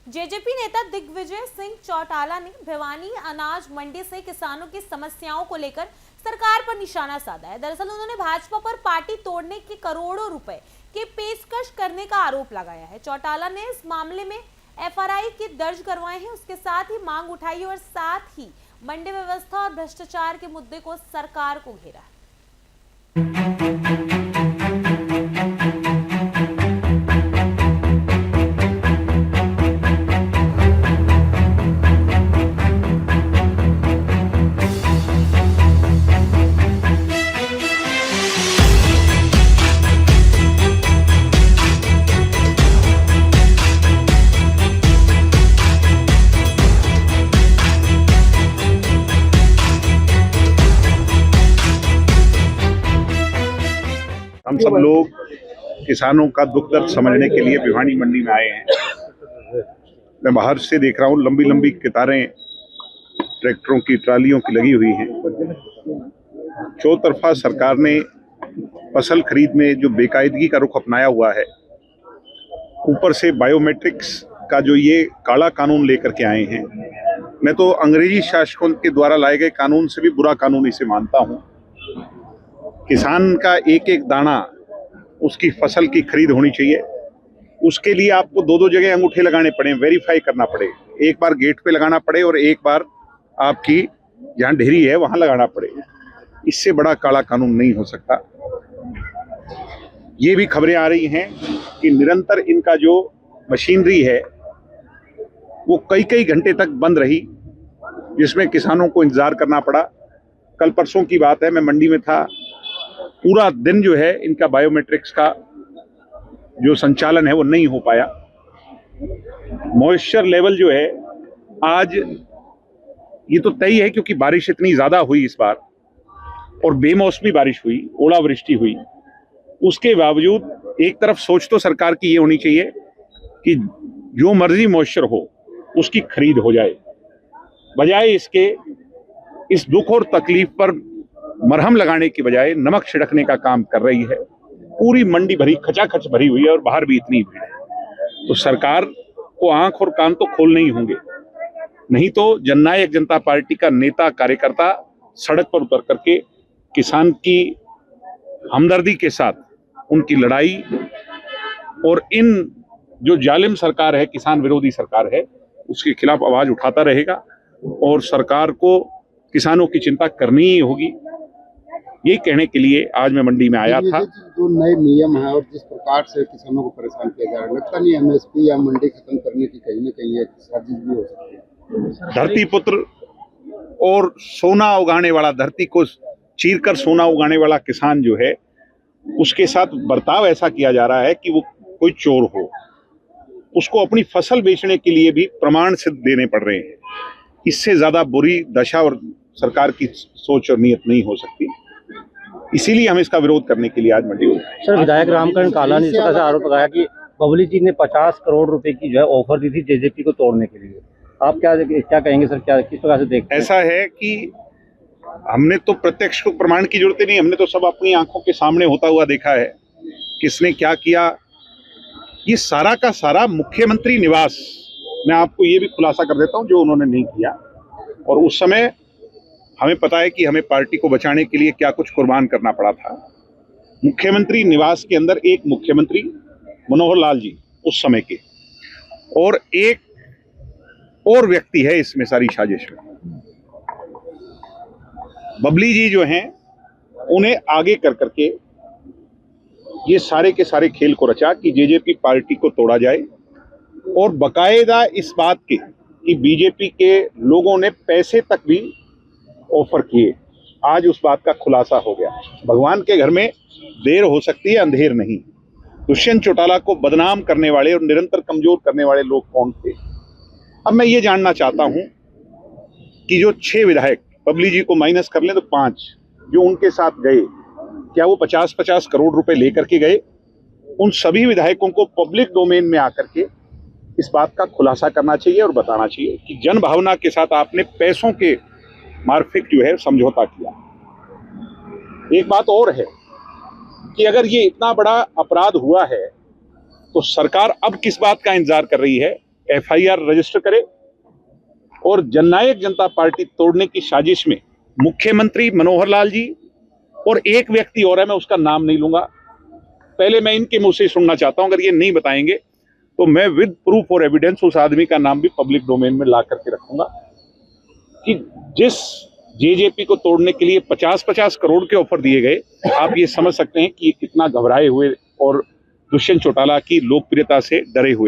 JJP नेता दिग्विजय सिंह चौटाला ने भिवानी अनाज मंडी से किसानों की समस्याओं को लेकर सरकार पर निशाना साधा है। दरअसल उन्होंने भाजपा पर पार्टी तोड़ने की करोड़ों रुपए की पेशकश करने का आरोप लगाया है। चौटाला ने इस मामले में एफआरआई की दर्ज करवाए हैं। उसके साथ ही मांग उठाई और साथ ही मंडी व्यवस्था और भ्रष्टाचार के मुद्दे को सरकार को घेरा है। हम सब लोग किसानों का दुख दर्द समझने के लिए भिवानी मंडी में आए हैं। मैं बाहर से देख रहा हूँ, लंबी लंबी कतारें ट्रैक्टरों की, ट्रालियों की लगी हुई हैं। चौतरफा सरकार ने फसल खरीद में जो बेकायदगी का रुख अपनाया हुआ है, ऊपर से बायोमेट्रिक्स का जो ये काला कानून लेकर के आए हैं, मैं तो अंग्रेजी शासकों के द्वारा लाए गए कानून से भी बुरा कानून इसे मानता हूँ। किसान का एक एक दाना, उसकी फसल की खरीद होनी चाहिए। उसके लिए आपको दो दो जगह अंगूठे लगाने पड़े, वेरीफाई करना पड़े। एक बार गेट पे लगाना पड़े और एक बार आपकी जहाँ ढेरी है वहां लगाना पड़े। इससे बड़ा काला कानून नहीं हो सकता। ये भी खबरें आ रही हैं कि निरंतर इनका जो मशीनरी है वो कई कई घंटे तक बंद रही, जिसमें किसानों को इंतजार करना पड़ा। कल परसों की बात है, मैं मंडी में था, पूरा दिन जो है इनका बायोमेट्रिक्स का जो संचालन है वो नहीं हो पाया। मॉइस्चर लेवल जो है आज ये तो तय है, क्योंकि बारिश इतनी ज्यादा हुई इस बार और बेमौसमी बारिश हुई, ओलावृष्टि हुई। उसके बावजूद एक तरफ सोच तो सरकार की ये होनी चाहिए कि जो मर्जी मॉइस्चर हो उसकी खरीद हो जाए, बजाय इसके इस दुख और तकलीफ पर मरहम लगाने की बजाय नमक छिड़कने का काम कर रही है। पूरी मंडी भरी, खचाखच भरी हुई है और बाहर भी इतनी भीड़ है। तो सरकार को आंख और कान तो खोलने ही होंगे, नहीं तो जननायक जनता पार्टी का नेता कार्यकर्ता सड़क पर उतर करके किसान की हमदर्दी के साथ उनकी लड़ाई और इन जो जालिम सरकार है, किसान विरोधी सरकार है, उसके खिलाफ आवाज उठाता रहेगा। और सरकार को किसानों की चिंता करनी ही होगी। ये कहने के लिए आज मैं मंडी में आया था। जो नए नियम है और जिस प्रकार से किसानों को परेशान किया जा रहा है, लगता नहीं एमएसपी या मंडी खत्म करने की कहीं न कहीं एक साजिश भी हो सकती है। धरती पुत्र और सोना उगाने वाला, धरती को चीरकर सोना उगाने वाला किसान जो है, उसके साथ बर्ताव ऐसा किया जा रहा है कि वो कोई चोर हो। उसको अपनी फसल बेचने के लिए भी प्रमाण सिद्ध देने पड़ रहे हैं। इससे ज्यादा बुरी दशा और सरकार की सोच और नीयत नहीं हो सकती। इसीलिए हम इसका विरोध करने के लिए आज मंडी में आए। सर, विधायक रामकरण काला ने इस तरह से आरोप लगाया कि बबली जी ने 50 करोड़ रुपए की जो है ऑफर दी थी जेजेपी को तोड़ने के लिए। आप क्या कहेंगे सर, क्या किस प्रकार से देखते हैं? ऐसा है कि हमने तो प्रत्यक्ष को प्रमाण की जरूरत नहीं, हमने तो सब अपनी आंखों के सामने होता हुआ देखा है किसने क्या किया। ये सारा का सारा मुख्यमंत्री निवास, मैं आपको ये भी खुलासा कर देता हूं जो उन्होंने नहीं किया। और उस समय हमें पता है कि हमें पार्टी को बचाने के लिए क्या कुछ कुर्बान करना पड़ा था। मुख्यमंत्री निवास के अंदर एक मुख्यमंत्री मनोहर लाल जी उस समय के, और एक और व्यक्ति है इसमें सारी साजिश में। बबली जी जो हैं, उन्हें आगे कर करके ये सारे के सारे खेल को रचा कि जेजेपी पार्टी को तोड़ा जाए, और बकायदा इस बात के कि बीजेपी के लोगों ने पैसे तक भी ऑफर किए। आज उस बात का खुलासा हो गया। भगवान के घर में देर हो सकती है, अंधेर नहीं। दुष्यंत चौटाला को बदनाम करने वाले और निरंतर कमजोर करने वाले लोग कौन थे? अब मैं ये जानना चाहता हूं कि जो 6 विधायक, बबली जी को माइनस कर लें तो 5 जो उनके साथ गए, क्या वो 50-50 करोड़ रुपए लेकर के गए? उन सभी विधायकों को पब्लिक डोमेन में आकर के इस बात का खुलासा करना चाहिए और बताना चाहिए कि जन भावना के साथ आपने पैसों के मार्फिक जो है समझौता किया। एक बात और है कि अगर ये इतना बड़ा अपराध हुआ है तो सरकार अब किस बात का इंतजार कर रही है FIR रजिस्टर करे और जननायक जनता पार्टी तोड़ने की साजिश में मुख्यमंत्री मनोहर लाल जी और एक व्यक्ति और है, मैं उसका नाम नहीं लूंगा, पहले मैं इनके मुंह से सुनना चाहता हूं। अगर ये नहीं बताएंगे तो मैं विद प्रूफ और एविडेंस उस आदमी का नाम भी पब्लिक डोमेन में ला करके रखूंगा कि जिस JJP को तोड़ने के लिए 50-50 करोड़ के ऑफर दिए गए, आप ये समझ सकते हैं कि ये कितना घबराए हुए और दुष्यंत चौटाला की लोकप्रियता से डरे हुए।